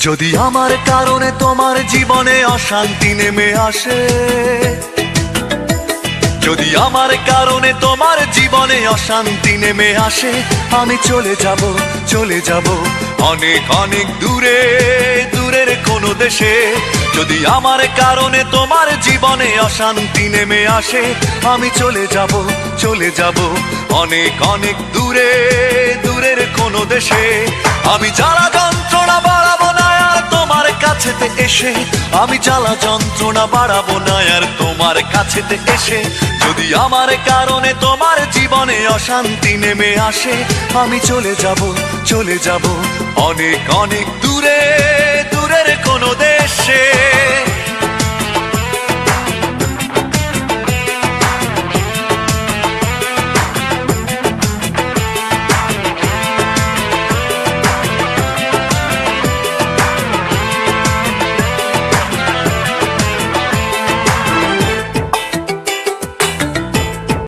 যদি আমার কারণে তোমার জীবনে অশান্তি নেমে আসে, যদি আমার কারণে তোমার জীবনে অশান্তি নেমে আসে, আমি চলে যাব, চলে যাব অনেক অনেক দূরে, দূরের কোনো দেশে। যদি আমার কারণে তোমার জীবনে অশান্তি নেমে আসে, আমি চলে যাব, চলে যাব অনেক অনেক দূরে, দূরের কোনো দেশে। আমি জ্বালা যন্ত্রণা বাড়াবো না আর তোমার কাছেতে এসে, আমি জ্বালা যন্ত্রণা বাড়াবো না আর তোমার কাছেতে এসে। যদি আমার কারণে তোমার জীবনে অশান্তি নেমে আসে, আমি চলে যাব, চলে যাব অনেক অনেক দূরে, দূরের কোনো দেশে।